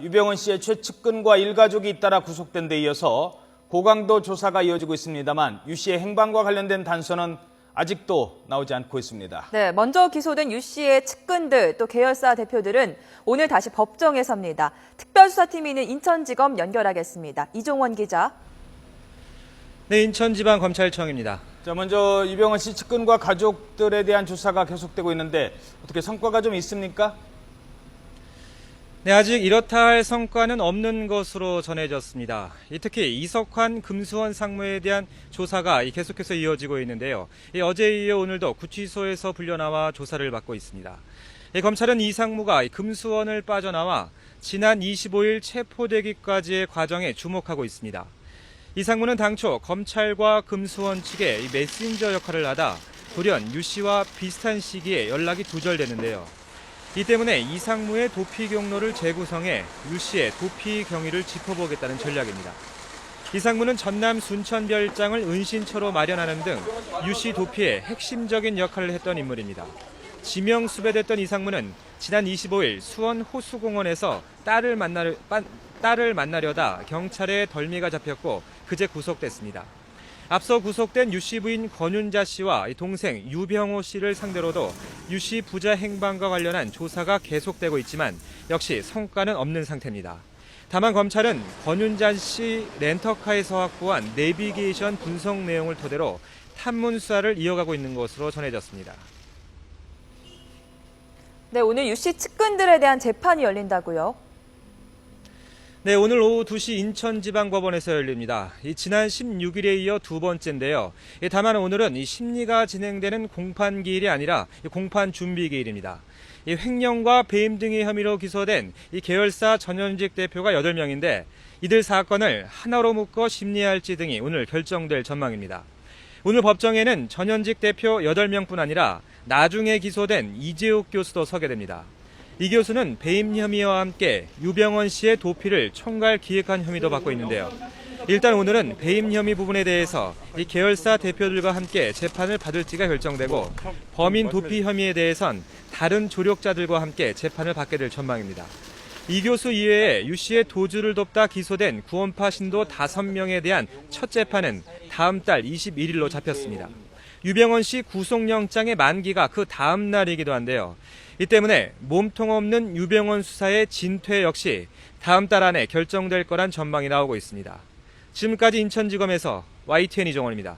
유병헌 씨의 최측근과 일가족이 잇따라 구속된 데 이어서 고강도 조사가 이어지고 있습니다만 유 씨의 행방과 관련된 단서는 아직도 나오지 않고 있습니다. 네, 먼저 기소된 유 씨의 측근들 또 계열사 대표들은 오늘 다시 법정에 섭니다. 특별수사팀이 있는 인천지검 연결하겠습니다. 이종원 기자. 네, 인천지방검찰청입니다. 자, 먼저 유병헌 씨 측근과 가족들에 대한 조사가 계속되고 있는데 어떻게 성과가 좀 있습니까? 네, 아직 이렇다 할 성과는 없는 것으로 전해졌습니다. 특히 이석환, 금수원 상무에 대한 조사가 계속해서 이어지고 있는데요. 어제에 이어 오늘도 구치소에서 불려나와 조사를 받고 있습니다. 검찰은 이 상무가 금수원을 빠져나와 지난 25일 체포되기까지의 과정에 주목하고 있습니다. 이 상무는 당초 검찰과 금수원 측의 메신저 역할을 하다 돌연 유 씨와 비슷한 시기에 연락이 두절됐는데요. 이 때문에 이 상무의 도피 경로를 재구성해 유 씨의 도피 경위를 짚어보겠다는 전략입니다. 이 상무는 전남 순천별장을 은신처로 마련하는 등 유 씨 도피에 핵심적인 역할을 했던 인물입니다. 지명 수배됐던 이 상무는 지난 25일 수원 호수공원에서 딸을 만나려다 경찰에 덜미가 잡혔고 그제 구속됐습니다. 앞서 구속된 유 씨 부인 권윤자 씨와 동생 유병호 씨를 상대로도 유 씨 부자 행방과 관련한 조사가 계속되고 있지만 역시 성과는 없는 상태입니다. 다만 검찰은 권윤자 씨 렌터카에서 확보한 내비게이션 분석 내용을 토대로 탐문 수사를 이어가고 있는 것으로 전해졌습니다. 네, 오늘 유 씨 측근들에 대한 재판이 열린다고요? 네, 오늘 오후 2시 인천지방법원에서 열립니다. 지난 16일에 이어 두 번째인데요. 다만 오늘은 심리가 진행되는 공판기일이 아니라 공판 준비기일입니다. 횡령과 배임 등의 혐의로 기소된 계열사 전현직 대표가 8명인데 이들 사건을 하나로 묶어 심리할지 등이 오늘 결정될 전망입니다. 오늘 법정에는 전현직 대표 8명뿐 아니라 나중에 기소된 이재욱 교수도 서게 됩니다. 이 교수는 배임 혐의와 함께 유병헌 씨의 도피를 총괄 기획한 혐의도 받고 있는데요. 일단 오늘은 배임 혐의 부분에 대해서 이 계열사 대표들과 함께 재판을 받을지가 결정되고 범인 도피 혐의에 대해선 다른 조력자들과 함께 재판을 받게 될 전망입니다. 이 교수 이외에 유 씨의 도주를 돕다 기소된 구원파 신도 5명에 대한 첫 재판은 다음 달 21일로 잡혔습니다. 유병헌 씨 구속영장의 만기가 그 다음 날이기도 한데요. 이 때문에 몸통 없는 유병헌 수사의 진퇴 역시 다음 달 안에 결정될 거란 전망이 나오고 있습니다. 지금까지 인천지검에서 YTN 이종원입니다.